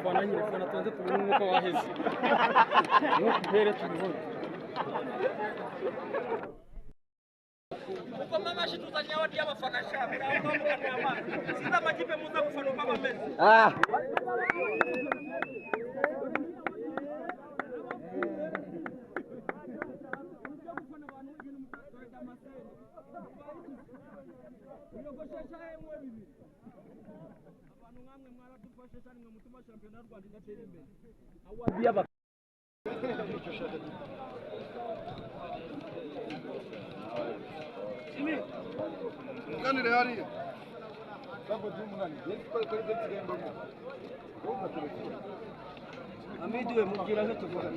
Fana nyine fana tubanze tubone umwuka waheze. Mpere tubibone. Uko mama shituzanya wadi y'abafana shamira aho mukana amazi. Siza amakipe muza gufana uko bameze. Ganire hariya. Amidiwe mubwira nko tuvuga.